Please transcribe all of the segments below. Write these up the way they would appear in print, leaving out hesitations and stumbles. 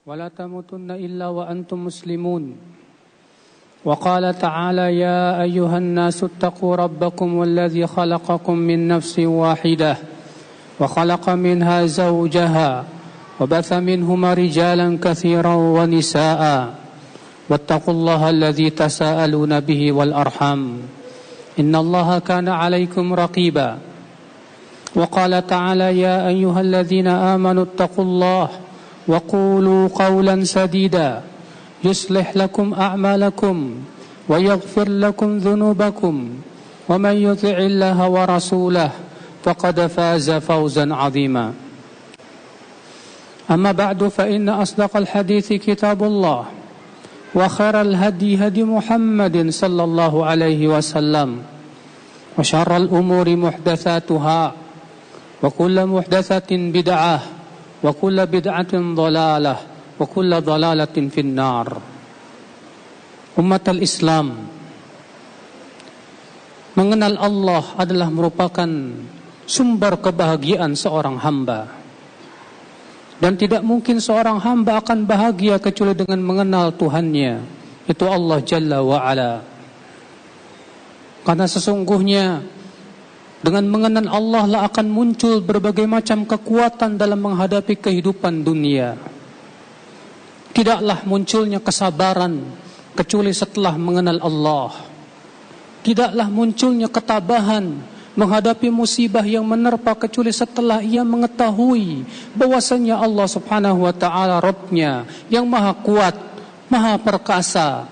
ولا تموتن إلا وأنتم مسلمون وقال تعالى يا أيها الناس اتقوا ربكم والذي خلقكم من نفس واحدة وخلق منها زوجها وبث منهما رجالا كثيرا ونساء واتقوا الله الذي تساءلون به والأرحام إن الله كان عليكم رقيبا وقال تعالى يا أيها الذين آمنوا اتقوا الله وقولوا قولا سديدا يصلح لكم أعمالكم ويغفر لكم ذنوبكم ومن يطع الله ورسوله فقد فاز فوزا عظيما أما بعد فإن أصدق الحديث كتاب الله وخير الهدي هدي محمد صلى الله عليه وسلم وشر الأمور محدثاتها وكل محدثة بدعة وكل بدعة ضلالة وكل ضلالة في النار. Umat al-Islam, mengenal Allah adalah merupakan sumber kebahagiaan seorang hamba. Dan tidak mungkin seorang hamba akan bahagia kecuali dengan mengenal Tuhannya, itu Allah Jalla wa'ala. Karena sesungguhnya dengan mengenal Allah lah akan muncul berbagai macam kekuatan dalam menghadapi kehidupan dunia. Tidaklah munculnya kesabaran kecuali setelah mengenal Allah. Tidaklah munculnya ketabahan menghadapi musibah yang menerpa kecuali setelah ia mengetahui bahwasanya Allah Subhanahu wa taala Rabb-Nya yang maha kuat, maha perkasa.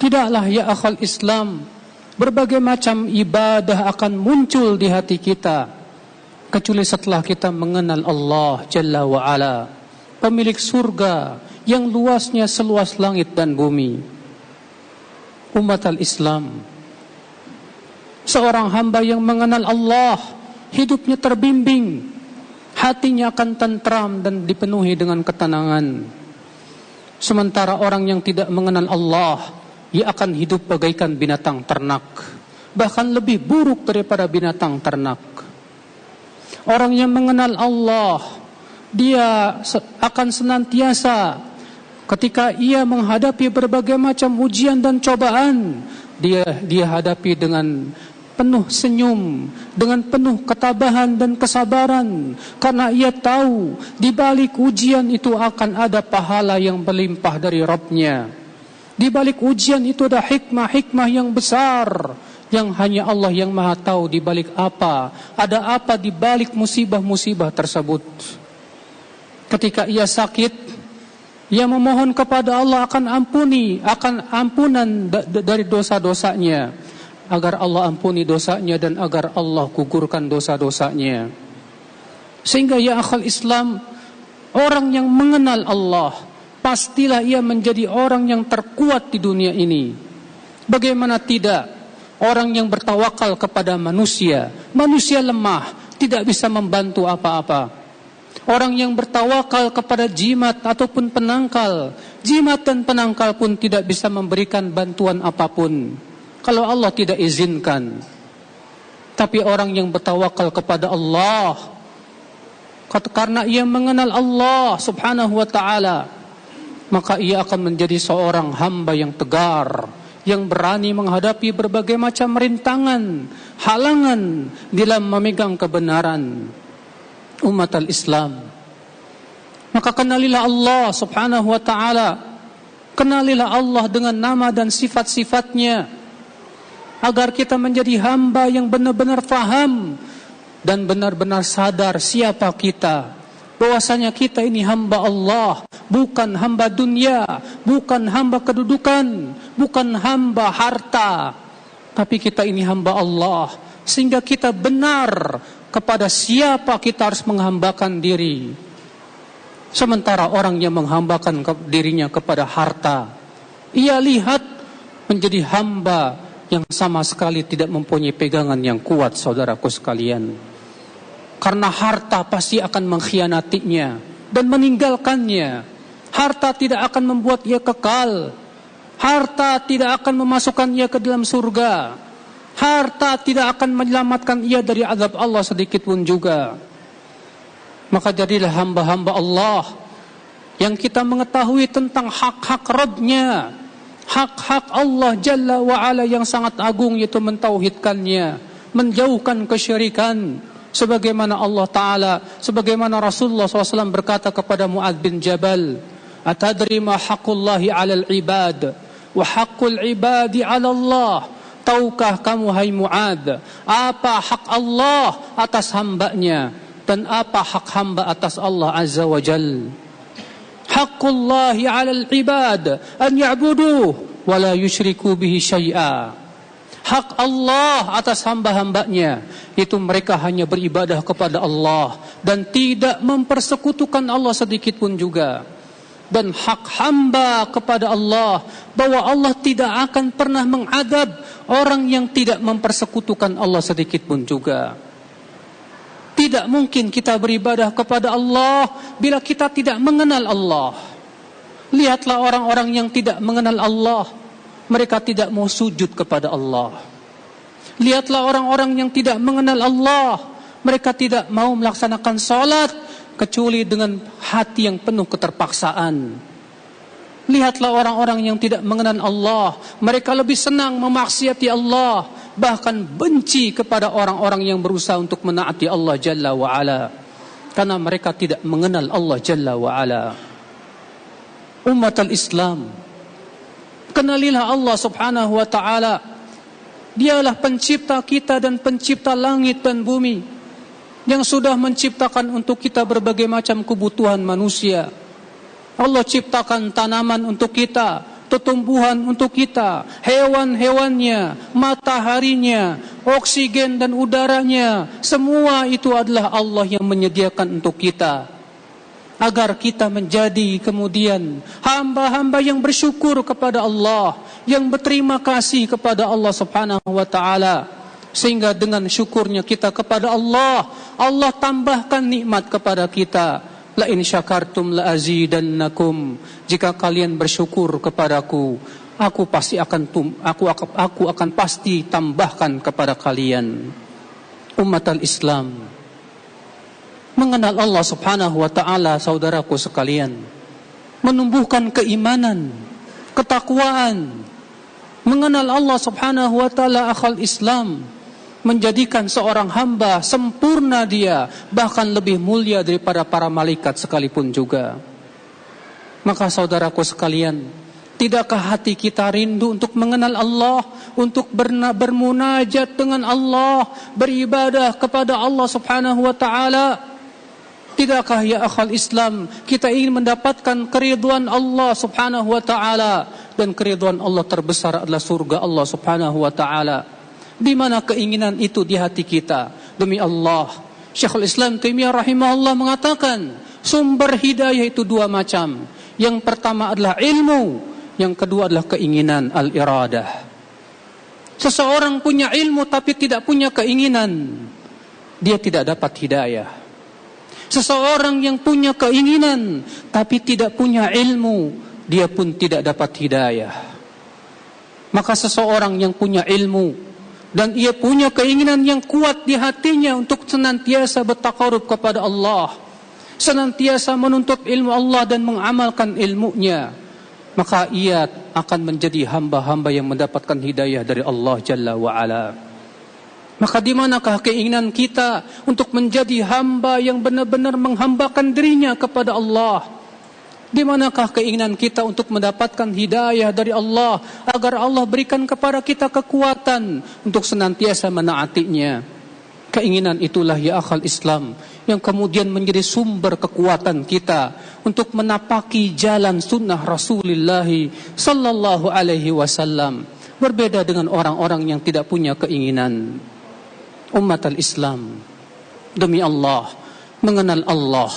Tidaklah ya akhal Islam, berbagai macam ibadah akan muncul di hati kita kecuali setelah kita mengenal Allah Jalla wa Ala, pemilik surga yang luasnya seluas langit dan bumi. Umat al-Islam, seorang hamba yang mengenal Allah, hidupnya terbimbing, hatinya akan tentram dan dipenuhi dengan ketenangan. Sementara orang yang tidak mengenal Allah, ia akan hidup bagaikan binatang ternak, bahkan lebih buruk daripada binatang ternak. Orang yang mengenal Allah, dia akan senantiasa ketika ia menghadapi berbagai macam ujian dan cobaan, dia hadapi dengan penuh senyum, dengan penuh ketabahan dan kesabaran, karena ia tahu di balik ujian itu akan ada pahala yang berlimpah dari Rabb-Nya. Di balik ujian itu ada hikmah-hikmah yang besar yang hanya Allah yang maha tahu di balik apa, ada apa di balik musibah-musibah tersebut. Ketika ia sakit, ia memohon kepada Allah akan ampunan dari dosa-dosanya, agar Allah ampuni dosanya dan agar Allah gugurkan dosa-dosanya. Sehingga ya akhal Islam, orang yang mengenal Allah, pastilah ia menjadi orang yang terkuat di dunia ini. Bagaimana tidak, orang yang bertawakal kepada manusia lemah, tidak bisa membantu apa-apa. Orang yang bertawakal kepada jimat ataupun penangkal, jimat dan penangkal pun tidak bisa memberikan bantuan apapun kalau Allah tidak izinkan. Tapi orang yang bertawakal kepada Allah, karena ia mengenal Allah Subhanahu wa ta'ala, maka ia akan menjadi seorang hamba yang tegar, yang berani menghadapi berbagai macam rintangan, halangan dalam memegang kebenaran. Umat al-Islam, maka kenalilah Allah Subhanahu wa ta'ala, kenalilah Allah dengan nama dan sifat-sifatnya, agar kita menjadi hamba yang benar-benar faham dan benar-benar sadar siapa kita, bahwasanya kita ini hamba Allah, bukan hamba dunia, bukan hamba kedudukan, bukan hamba harta, tapi kita ini hamba Allah. Sehingga kita benar kepada siapa kita harus menghambakan diri. Sementara orang yang menghambakan dirinya kepada harta, ia lihat menjadi hamba yang sama sekali tidak mempunyai pegangan yang kuat, saudaraku sekalian. Karena harta pasti akan mengkhianatinya dan meninggalkannya. Harta tidak akan membuat ia kekal. Harta tidak akan memasukkan ia ke dalam surga. Harta tidak akan menyelamatkan ia dari azab Allah sedikit pun juga. Maka jadilah hamba-hamba Allah yang kita mengetahui tentang hak-hak Rabb-Nya, hak-hak Allah Jalla wa'ala yang sangat agung, yaitu mentauhidkannya, menjauhkan kesyirikan, sebagaimana Allah Ta'ala, sebagaimana Rasulullah SAW berkata kepada Mu'adz bin Jabal, atadri ma haqqullahi 'alal ibad wa haqqul ibadi 'ala Allah. Tahukah kamu hai Mu'adz, apa hak Allah atas hambanya dan apa hak hamba atas Allah Azza wa Jal? Haqqullahi 'alal ibad an ya'buduhu wa la yusyriku bihi syai'a. Hak Allah atas hamba-hambanya itu mereka hanya beribadah kepada Allah dan tidak mempersekutukan Allah sedikit pun juga. Dan hak hamba kepada Allah bahwa Allah tidak akan pernah mengadab orang yang tidak mempersekutukan Allah sedikit pun juga. Tidak mungkin kita beribadah kepada Allah bila kita tidak mengenal Allah. Lihatlah orang-orang yang tidak mengenal Allah, mereka tidak mau sujud kepada Allah. Lihatlah orang-orang yang tidak mengenal Allah, mereka tidak mau melaksanakan salat kecuali dengan hati yang penuh keterpaksaan. Lihatlah orang-orang yang tidak mengenal Allah, mereka lebih senang memaksiati Allah, bahkan benci kepada orang-orang yang berusaha untuk menaati Allah Jalla wa'ala, karena mereka tidak mengenal Allah Jalla wa'ala. Umat al-Islam, kenalilah Allah subhanahu wa ta'ala. Dialah pencipta kita dan pencipta langit dan bumi, yang sudah menciptakan untuk kita berbagai macam kebutuhan manusia. Allah ciptakan tanaman untuk kita, tumbuhan untuk kita, hewan-hewannya, mataharinya, oksigen dan udaranya, semua itu adalah Allah yang menyediakan untuk kita, agar kita menjadi kemudian hamba-hamba yang bersyukur kepada Allah, yang berterima kasih kepada Allah subhanahu wa ta'ala. Sehingga dengan syukurnya kita kepada Allah, Allah tambahkan nikmat kepada kita. La in syakartum la azidannakum. Jika kalian bersyukur kepadaku, aku akan pasti tambahkan kepada kalian. Umat al-Islam, mengenal Allah subhanahu wa ta'ala, saudaraku sekalian, menumbuhkan keimanan, ketakwaan. Mengenal Allah subhanahu wa ta'ala, akhal Islam, menjadikan seorang hamba sempurna dia, bahkan lebih mulia daripada para malaikat sekalipun juga. Maka saudaraku sekalian, tidakkah hati kita rindu untuk mengenal Allah, untuk bermunajat dengan Allah, beribadah kepada Allah subhanahu wa ta'ala? Tidakkah ya akhal Islam, kita ingin mendapatkan keridhaan Allah subhanahu wa ta'ala, dan keridhaan Allah terbesar adalah surga Allah subhanahu wa ta'ala? Di mana keinginan itu di hati kita? Demi Allah, Syekhul Islam Taimiyah rahimahullah mengatakan, sumber hidayah itu dua macam. Yang pertama adalah ilmu, yang kedua adalah keinginan, al-iradah. Seseorang punya ilmu tapi tidak punya keinginan, dia tidak dapat hidayah. Seseorang yang punya keinginan tapi tidak punya ilmu, dia pun tidak dapat hidayah. Maka seseorang yang punya ilmu dan ia punya keinginan yang kuat di hatinya untuk senantiasa bertaqarrub kepada Allah, senantiasa menuntut ilmu Allah dan mengamalkan ilmunya, maka ia akan menjadi hamba-hamba yang mendapatkan hidayah dari Allah Jalla wa'ala. Maka di manakah keinginan kita untuk menjadi hamba yang benar-benar menghambakan dirinya kepada Allah? Di manakah keinginan kita untuk mendapatkan hidayah dari Allah, agar Allah berikan kepada kita kekuatan untuk senantiasa menaatinya? Keinginan itulah ya akhal Islam yang kemudian menjadi sumber kekuatan kita untuk menapaki jalan sunnah Rasulullah sallallahu alaihi wasallam. Berbeda dengan orang-orang yang tidak punya keinginan. Umat al-Islam, demi Allah, mengenal Allah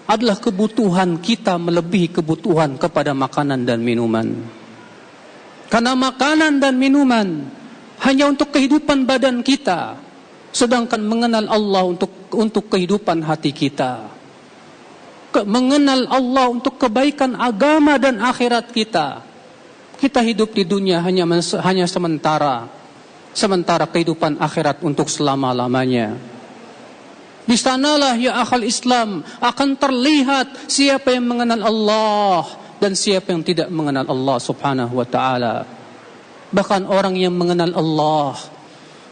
adalah kebutuhan kita melebihi kebutuhan kepada makanan dan minuman. Karena makanan dan minuman hanya untuk kehidupan badan kita, sedangkan mengenal Allah untuk kehidupan hati kita. Mengenal Allah untuk kebaikan agama dan akhirat kita. Kita hidup di dunia hanya sementara kehidupan akhirat untuk selama-lamanya. Di sanalah ya akhal Islam akan terlihat siapa yang mengenal Allah dan siapa yang tidak mengenal Allah subhanahu wa ta'ala. Bahkan orang yang mengenal Allah,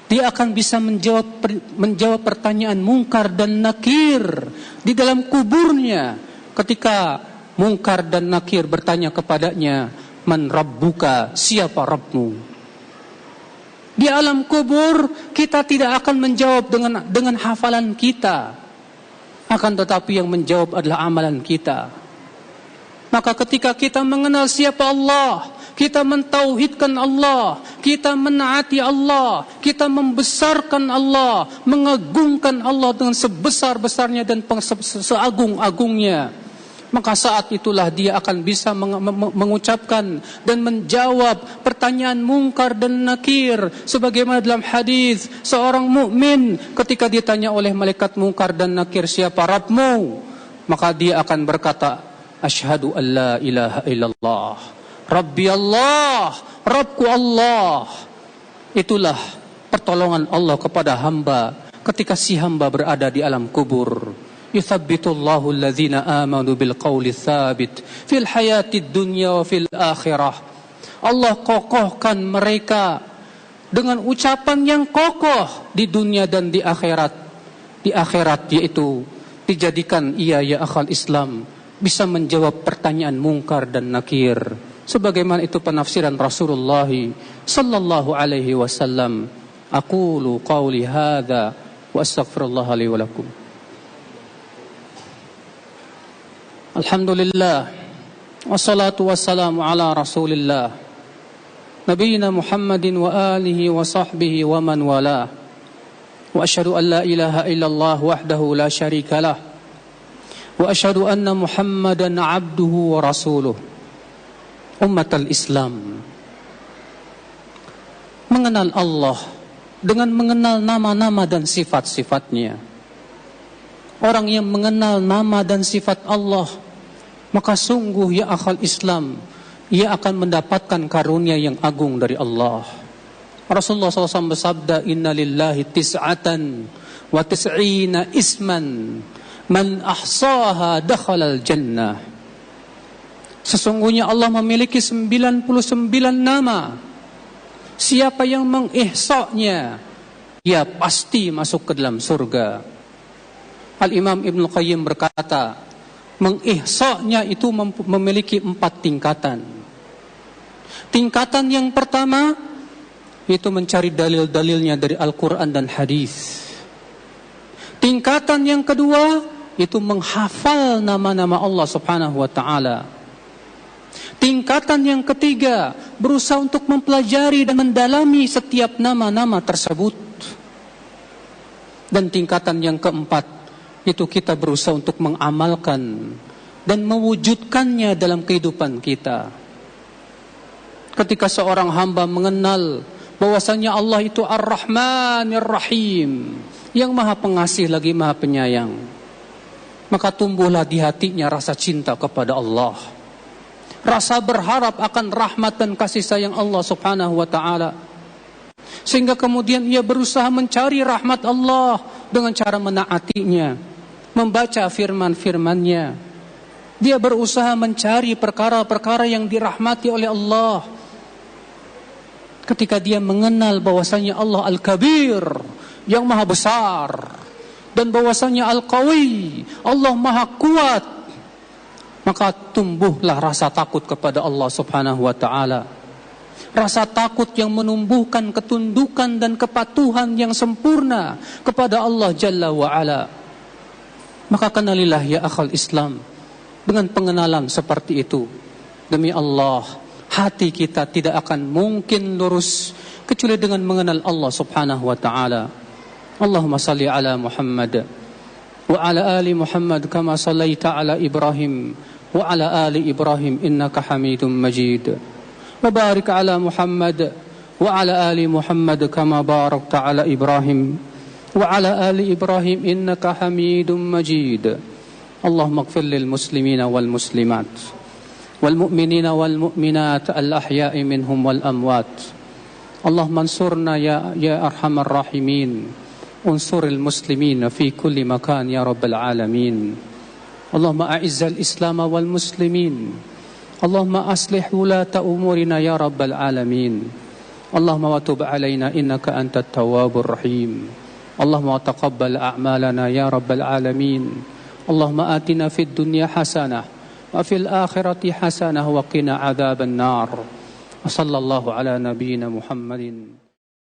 dia akan bisa menjawab pertanyaan mungkar dan nakir di dalam kuburnya. Ketika mungkar dan nakir bertanya kepadanya, man rabbuka, siapa Rabbmu? Di alam kubur kita tidak akan menjawab dengan hafalan kita, akan tetapi yang menjawab adalah amalan kita. Maka ketika kita mengenal siapa Allah, kita mentauhidkan Allah, kita menaati Allah, kita membesarkan Allah, mengagungkan Allah dengan sebesar-besarnya dan seagung-agungnya, maka saat itulah dia akan bisa mengucapkan dan menjawab pertanyaan mungkar dan nakir. Sebagaimana dalam hadis, seorang mukmin ketika ditanya oleh malaikat mungkar dan nakir, siapa Rabbmu? Maka dia akan berkata, asyhadu an la ilaha illallah, Rabbi Allah, Rabbku Allah. Itulah pertolongan Allah kepada hamba ketika si hamba berada di alam kubur. Yuthabbitullahu alladhina amanu bil qawli tsabit fil hayatid dunya wa fil akhirah. Allah kokohkan mereka dengan ucapan yang kokoh di dunia dan di akhirat. Di akhirat yaitu dijadikan ia ya akhal Islam bisa menjawab pertanyaan mungkar dan nakir. Sebagaimana itu penafsiran Rasulullah sallallahu alaihi wasallam. Aqulu qawli hadza wa astaghfirullah li wa lakum. Alhamdulillah, wassalatu wassalamu ala rasulillah, nabiyina Muhammadin wa alihi wa sahbihi wa man wala. Wa asyhadu an la ilaha illallah wahdahu la syarika lah, wa asyhadu anna Muhammadan abduhu wa rasuluh. Ummatal Islam, mengenal Allah dengan mengenal nama-nama dan sifat-sifatnya. Orang yang mengenal nama dan sifat Allah, maka sungguh ya akhal Islam, ia akan mendapatkan karunia yang agung dari Allah. Rasulullah SAW bersabda, inna lillahi tis'atan wa tis'ina isman man ahsaha dakhalal jannah. Sesungguhnya Allah memiliki 99 nama. Siapa yang mengihsa'nya, ia pasti masuk ke dalam surga. Al-Imam Ibn Qayyim berkata, mengihsa'nya itu memiliki 4 tingkatan. Tingkatan yang pertama itu mencari dalil-dalilnya dari Al-Quran dan hadis. Tingkatan yang kedua itu menghafal nama-nama Allah subhanahu wa ta'ala. Tingkatan yang ketiga berusaha untuk mempelajari dan mendalami setiap nama-nama tersebut. Dan tingkatan yang keempat itu kita berusaha untuk mengamalkan dan mewujudkannya dalam kehidupan kita. Ketika seorang hamba mengenal bahwasanya Allah itu Ar-Rahmanir Rahim, yang maha pengasih lagi maha penyayang, maka tumbuhlah di hatinya rasa cinta kepada Allah, rasa berharap akan rahmat dan kasih sayang Allah subhanahu wa ta'ala, sehingga kemudian ia berusaha mencari rahmat Allah dengan cara menaatinya, membaca firman-firmannya. Dia berusaha mencari perkara-perkara yang dirahmati oleh Allah. Ketika dia mengenal bahwasanya Allah Al-Kabir, yang maha besar, dan bahwasanya Al-Qawi, Allah maha kuat, maka tumbuhlah rasa takut kepada Allah subhanahu wa ta'ala. Rasa takut yang menumbuhkan ketundukan dan kepatuhan yang sempurna kepada Allah Jalla wa'ala. Maka kenalilah ya akhal Islam dengan pengenalan seperti itu. Demi Allah, hati kita tidak akan mungkin lurus kecuali dengan mengenal Allah subhanahu wa ta'ala. Allahumma salli ala Muhammad wa ala ali Muhammad kama sallaita ala Ibrahim wa ala ali Ibrahim innaka Hamidum Majid. Wa barik ala Muhammad wa ala ali Muhammad kama barakta ala Ibrahim wa ala ali Ibrahim innaka Hamidum Majid. Allahumma ighfir lil muslimina wal muslimat wal mu'minina wal mu'minat al ahya'i minhum wal amwat. Allahumma ansurna ya arhamar rahimin انصر المسلمين في كل مكان يا رب العالمين. اللهم أعز الإسلام والمسلمين. اللهم أصلح ولاة أمورنا يا رب العالمين. اللهم وتب علينا إنك أنت التواب الرحيم. اللهم وتقبل أعمالنا يا رب العالمين. اللهم آتنا في الدنيا حسنة وفي الآخرة حسنة وقنا عذاب النار. وصلى الله على نبينا محمد.